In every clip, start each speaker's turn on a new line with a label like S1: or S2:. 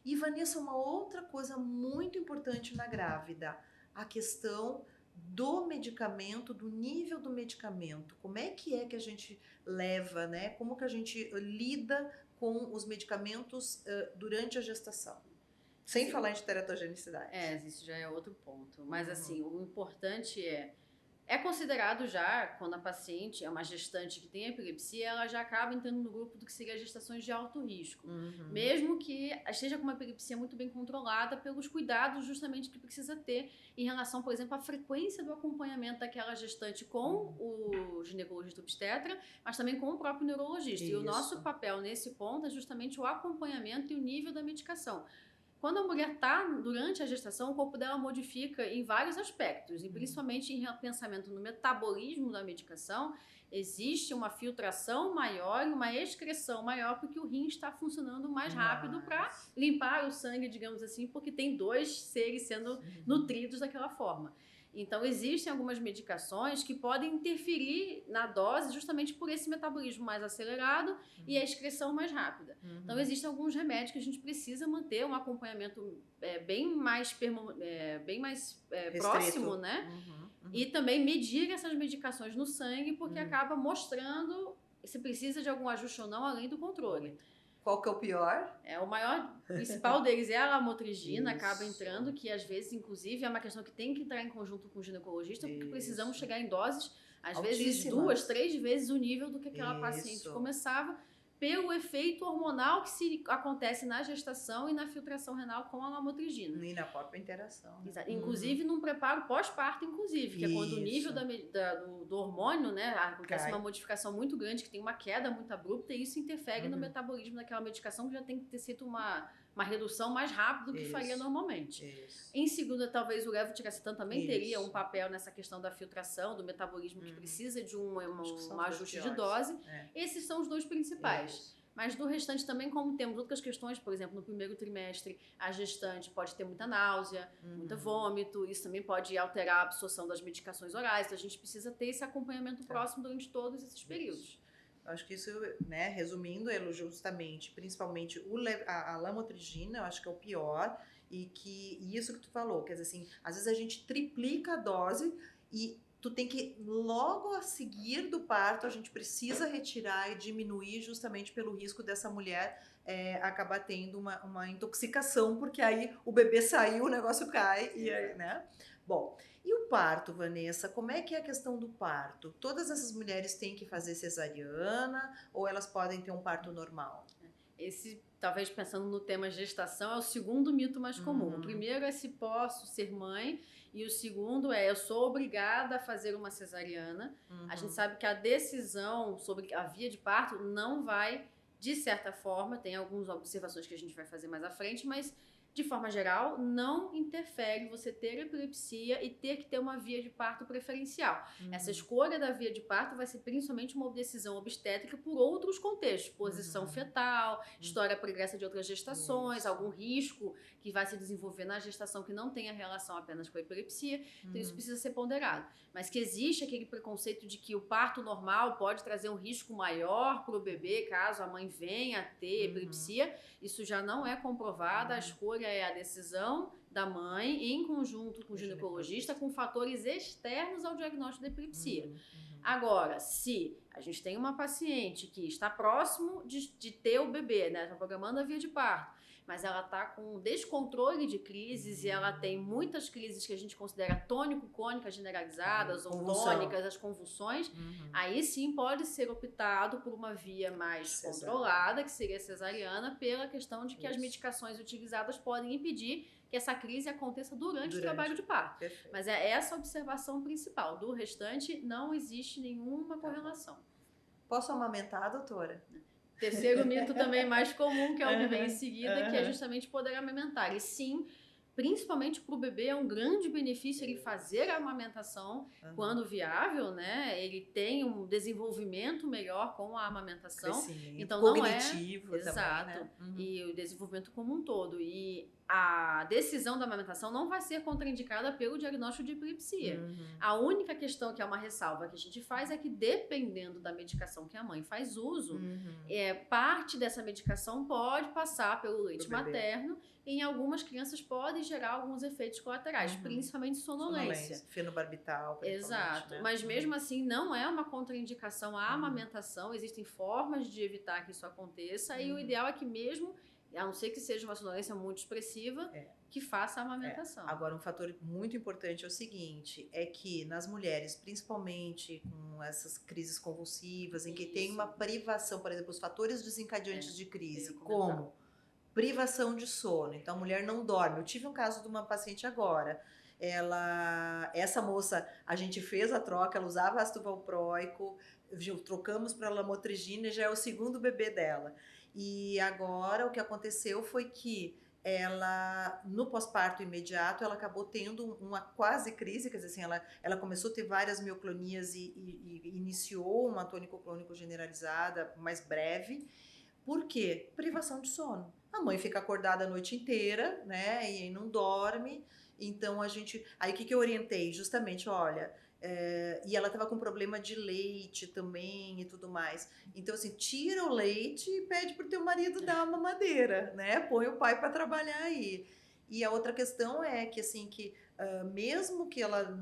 S1: E, Vanessa, uma outra coisa muito importante na grávida, a questão do medicamento, do nível do medicamento. Como é que a gente leva, né? Como que a gente lida com os medicamentos durante a gestação? Sem
S2: Sim.
S1: falar de teratogenicidade.
S2: Isso já é outro ponto. Mas
S1: Uhum.
S2: assim, o importante é considerado já, quando a paciente é uma gestante que tem epilepsia, ela já acaba entrando no grupo do que seria gestações de alto risco.
S1: Uhum.
S2: Mesmo que esteja com uma epilepsia muito bem controlada pelos cuidados justamente que precisa ter em relação, por exemplo, à frequência do acompanhamento daquela gestante com o ginecologista obstetra, mas também com o próprio neurologista. E o nosso
S1: Isso.
S2: papel nesse ponto é justamente o acompanhamento e o nível da medicação. Quando a mulher está durante a gestação, o corpo dela modifica em vários aspectos, e principalmente em pensamento no metabolismo da medicação, existe uma filtração maior e uma excreção maior, porque o rim está funcionando mais rápido para limpar o sangue, digamos assim, porque tem dois seres sendo nutridos daquela forma. Então, existem algumas medicações que podem interferir na dose justamente por esse metabolismo mais acelerado e a excreção mais rápida. Então, existem alguns remédios que a gente precisa manter um acompanhamento bem mais próximo, né? E também medir essas medicações no sangue, porque acaba mostrando se precisa de algum ajuste ou não, além do controle.
S1: Qual que é o pior?
S2: O maior principal deles é a lamotrigina, acaba entrando, que às vezes, inclusive, é uma questão que tem que entrar em conjunto com o ginecologista, porque precisamos chegar em doses, às vezes 2, 3 vezes o nível do que aquela paciente começava, pelo efeito hormonal que acontece na gestação e na filtração renal com a lamotrigina.
S1: E na própria interação. Né?
S2: Inclusive num preparo pós-parto, inclusive, que é quando o nível do hormônio, né, acontece uma modificação muito grande, que tem uma queda muito abrupta, e isso interfere no metabolismo daquela medicação, que já tem que ter sido uma redução mais rápida do que faria normalmente. Em segundo, talvez o levetiracetam também teria um papel nessa questão da filtração, do metabolismo, que precisa de um ajuste de dose. Esses são os dois principais. Mas do restante também, como temos outras questões, por exemplo, no primeiro trimestre, a gestante pode ter muita náusea, muito vômito, isso também pode alterar a absorção das medicações orais, então a gente precisa ter esse acompanhamento próximo durante todos esses períodos.
S1: Eu acho que isso, né, resumindo, é justamente, principalmente a lamotrigina, eu acho que é o pior, e isso que tu falou, quer dizer assim, às vezes a gente triplica a dose e tu tem que, logo a seguir do parto, a gente precisa retirar e diminuir justamente pelo risco dessa mulher acabar tendo uma intoxicação, porque aí o bebê saiu, o negócio cai, e aí, né? Bom, e o parto, Vanessa? Como é que é a questão do parto? Todas essas mulheres têm que fazer cesariana ou elas podem ter um parto normal?
S2: Esse, talvez pensando no tema gestação, é o segundo mito mais comum. O primeiro é se posso ser mãe, e o segundo é eu sou obrigada a fazer uma cesariana. A gente sabe que a decisão sobre a via de parto não vai, de certa forma, tem algumas observações que a gente vai fazer mais à frente, mas de forma geral, não interfere você ter epilepsia e ter que ter uma via de parto preferencial. Essa escolha da via de parto vai ser principalmente uma decisão obstétrica por outros contextos, posição fetal, história pregressa de outras gestações, algum risco que vai se desenvolver na gestação que não tenha relação apenas com a epilepsia, então isso precisa ser ponderado. Mas que existe aquele preconceito de que o parto normal pode trazer um risco maior para o bebê caso a mãe venha a ter epilepsia, isso já não é comprovado, a escolha é a decisão da mãe em conjunto com o ginecologista, com fatores externos ao diagnóstico da epilepsia. Agora, se a gente tem uma paciente que está próximo de ter o bebê, né, está programando a via de parto, mas ela está com descontrole de crises e ela tem muitas crises que a gente considera tônico-clônicas generalizadas ou tônicas, as convulsões, aí sim pode ser optado por uma via mais controlada, que seria cesariana, pela questão de que as medicações utilizadas podem impedir que essa crise aconteça durante o trabalho de parto.
S1: Perfeito.
S2: Mas é essa a observação principal. Do restante, não existe nenhuma correlação.
S1: Posso amamentar, doutora?
S2: Terceiro mito também mais comum, que é o que vem em seguida, que é justamente poder amamentar. E sim, principalmente para o bebê, é um grande benefício ele fazer a amamentação quando viável, né? Ele tem um desenvolvimento melhor com a amamentação.
S1: Crescimento
S2: então
S1: cognitivo
S2: não é exato,
S1: também, né?
S2: E o desenvolvimento como um todo. E a decisão da amamentação não vai ser contraindicada pelo diagnóstico de epilepsia. A única questão que é uma ressalva que a gente faz é que, dependendo da medicação que a mãe faz uso, parte dessa medicação pode passar pelo leite materno, em algumas crianças pode gerar alguns efeitos colaterais, principalmente sonolência.
S1: Fenobarbital,
S2: Exato,
S1: né?
S2: mas mesmo assim não é uma contraindicação à amamentação, existem formas de evitar que isso aconteça e o ideal é que mesmo, a não ser que seja uma sonolência muito expressiva, que faça a amamentação.
S1: Agora, um fator muito importante é o seguinte, é que nas mulheres, principalmente com essas crises convulsivas, em que tem uma privação, por exemplo, os fatores desencadeantes de crise, como privação de sono, então a mulher não dorme. Eu tive um caso de uma paciente agora, essa moça, a gente fez a troca, ela usava ácido valproico, trocamos para lamotrigina e já é o segundo bebê dela. E agora o que aconteceu foi que ela, no pós-parto imediato, ela acabou tendo uma quase crise, quer dizer assim, ela começou a ter várias mioclonias e iniciou uma tônico-clônico generalizada mais breve. Por quê? Privação de sono. A mãe fica acordada a noite inteira, né, e não dorme. Então aí o que eu orientei? Justamente, olha, e ela estava com problema de leite também e tudo mais. Então, assim, tira o leite e pede pro teu marido dar uma mamadeira, né? Põe o pai para trabalhar aí. E a outra questão é que, assim, mesmo que ela,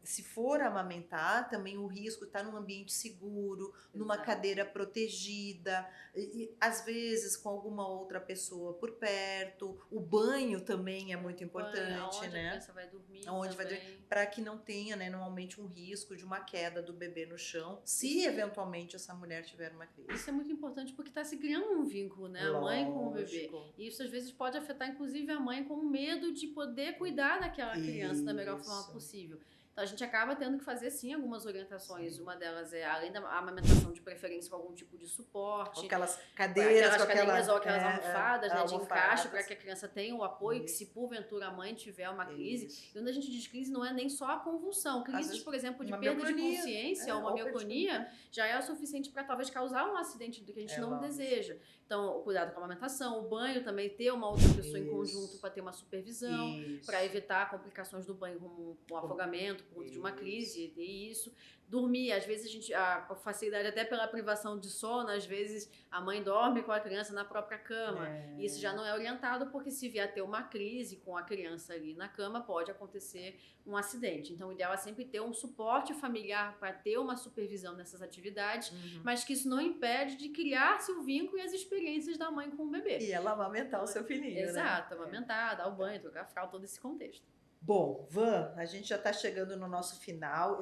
S1: se for amamentar, também o risco está num ambiente seguro, numa cadeira protegida, e às vezes com alguma outra pessoa por perto. O banho também é muito importante,
S2: onde
S1: né?
S2: A criança vai dormir
S1: Onde vai dormir, para que não tenha, né, normalmente um risco de uma queda do bebê no chão, se eventualmente essa mulher tiver uma crise.
S2: Isso é muito importante porque está se criando um vínculo, né? A mãe com o bebê. E isso às vezes pode afetar inclusive a mãe com medo de poder cuidar daquela criança da melhor forma possível. Então a gente acaba tendo que fazer sim algumas orientações. Uma delas é, além da amamentação, de preferência com algum tipo de suporte.
S1: Ou aquelas cadeiras,
S2: ou aquelas almofadas, né, de encaixe, para que a criança tenha o apoio, que se porventura a mãe tiver uma crise. E quando a gente diz crise, não é nem só a convulsão. Crises, por exemplo, de perda de consciência, uma mioclonia, já é o suficiente para talvez causar um acidente do que a gente não deseja. Então, o cuidado com a amamentação, o banho também, ter uma outra pessoa em conjunto para ter uma supervisão, para evitar complicações do banho, como o afogamento, por conta de uma crise, e isso. Dormir, às vezes a facilidade até pela privação de sono, às vezes a mãe dorme com a criança na própria cama. Isso já não é orientado, porque se vier a ter uma crise com a criança ali na cama, pode acontecer um acidente. Então, o ideal é sempre ter um suporte familiar para ter uma supervisão nessas atividades, mas que isso não impede de criar-se o vínculo e as experiências da mãe com o bebê.
S1: E ela amamentar o seu filhinho,
S2: Exato, amamentar, dar o banho, trocar a fralda, todo esse contexto.
S1: Bom, Van, a gente já está chegando no nosso final.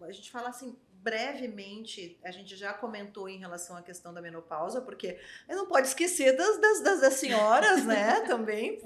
S1: A gente fala assim brevemente, a gente já comentou em relação à questão da menopausa, porque não pode esquecer das senhoras, né, também,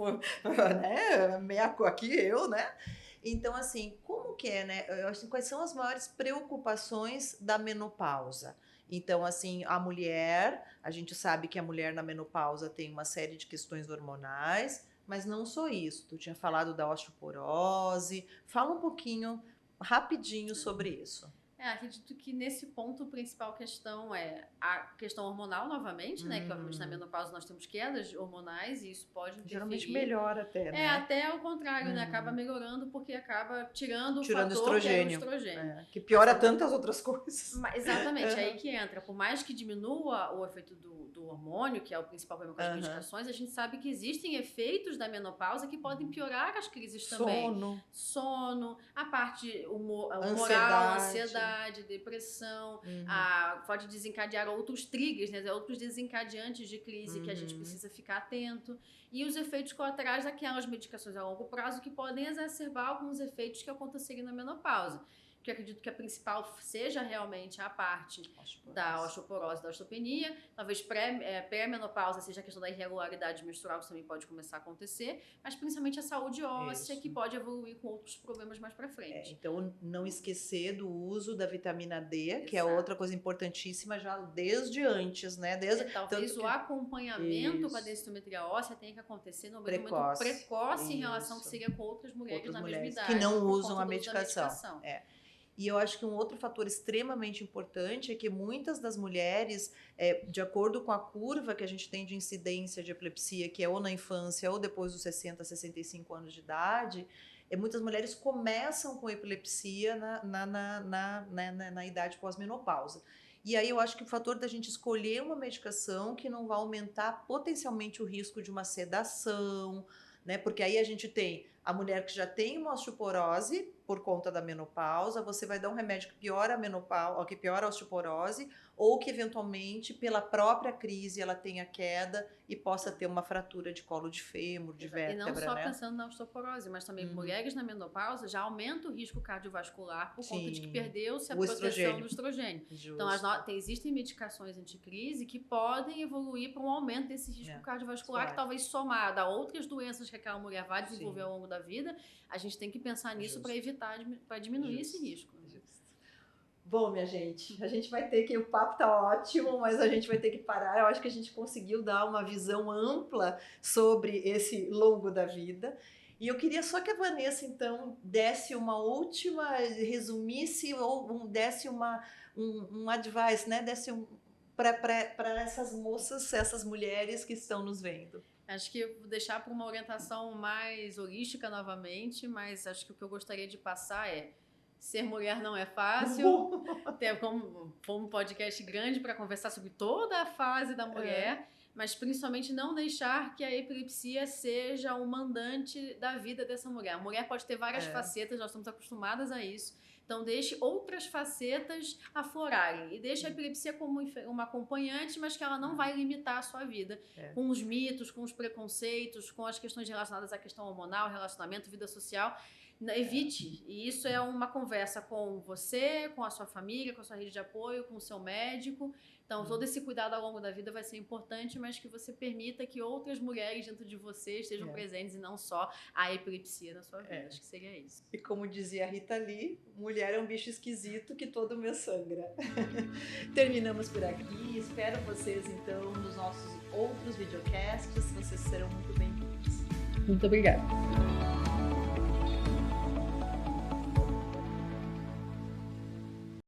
S1: né, aqui eu, né. Então, assim, como que é, né, quais são as maiores preocupações da menopausa? Então, assim, a gente sabe que a mulher na menopausa tem uma série de questões hormonais, mas não só isso. Tu tinha falado da osteoporose. Fala um pouquinho, rapidinho, sobre isso.
S2: Acredito que nesse ponto a principal questão é a questão hormonal novamente, né? Que obviamente na menopausa nós temos quedas hormonais e isso pode interferir.
S1: Geralmente melhora até, né?
S2: Até ao contrário, né? Acaba melhorando porque acaba tirando o fator
S1: estrogênio.
S2: Que é o estrogênio.
S1: Que piora tantas outras coisas.
S2: Exatamente, aí que entra. Por mais que diminua o efeito do hormônio, que é o principal problema com as medicações, a gente sabe que existem efeitos da menopausa que podem piorar as crises também. Sono, a parte moral, ansiedade, depressão, pode desencadear outros triggers, né? Outros desencadeantes de crise que a gente precisa ficar atento. E os efeitos colaterais daquelas medicações a longo prazo que podem exacerbar alguns efeitos que aconteceriam na menopausa. Que eu acredito que a principal seja realmente a parte da osteoporose, da osteopenia. Talvez pré-menopausa seja a questão da irregularidade menstrual, que também pode começar a acontecer, mas principalmente a saúde óssea, que pode evoluir com outros problemas mais para frente.
S1: Então, não esquecer do uso da vitamina D, que é outra coisa importantíssima já desde antes, né?
S2: Talvez o acompanhamento com a densitometria óssea tenha que acontecer no momento precoce em relação que seria com outras mulheres na mesma idade.
S1: Que não usam a medicação. E eu acho que um outro fator extremamente importante é que muitas das mulheres, de acordo com a curva que a gente tem de incidência de epilepsia, que é ou na infância ou depois dos 60, 65 anos de idade, muitas mulheres começam com epilepsia na idade pós-menopausa. E aí eu acho que o fator da gente escolher uma medicação que não vai aumentar potencialmente o risco de uma sedação, né? Porque aí a gente tem a mulher que já tem uma osteoporose por conta da menopausa, você vai dar um remédio que piora a menopausa, que piora a osteoporose, ou que eventualmente pela própria crise ela tenha queda e possa ter uma fratura de colo de fêmur, de vértebra,
S2: e não só
S1: né?
S2: pensando na osteoporose, mas também mulheres na menopausa já aumenta o risco cardiovascular por conta de que perdeu-se a proteção do estrogênio. Então, existem medicações anticrise que podem evoluir para um aumento desse risco cardiovascular, que talvez somado a outras doenças que aquela mulher vai desenvolver ao longo da vida, a gente tem que pensar nisso para evitar, para diminuir esse risco.
S1: Bom, minha gente, a gente vai ter que, o papo tá ótimo, mas a gente vai ter que parar. Eu acho que a gente conseguiu dar uma visão ampla sobre esse longo da vida. E eu queria só que a Vanessa, então, desse uma última, resumisse ou desse um advice, né? Desse para essas moças, essas mulheres que estão nos vendo.
S2: Acho que eu vou deixar para uma orientação mais holística novamente, mas acho que o que eu gostaria de passar é: ser mulher não é fácil, ter como um podcast grande para conversar sobre toda a fase da mulher, mas principalmente não deixar que a epilepsia seja o mandante da vida dessa mulher. A mulher pode ter várias facetas, nós estamos acostumadas a isso. Então, deixe outras facetas aflorarem. E deixe a epilepsia como uma acompanhante, mas que ela não vai limitar a sua vida. Com os mitos, com os preconceitos, com as questões relacionadas à questão hormonal, relacionamento, vida social. Evite. E isso é uma conversa com você, com a sua família, com a sua rede de apoio, com o seu médico. Então, todo esse cuidado ao longo da vida vai ser importante, mas que você permita que outras mulheres dentro de você estejam presentes e não só a epilepsia na sua vida. Acho que seria isso.
S1: E como dizia a Rita Lee, mulher é um bicho esquisito que todo meu sangra. Terminamos por aqui. Espero vocês, então, nos nossos outros videocasts. Vocês serão muito bem-vindos.
S2: Muito obrigada.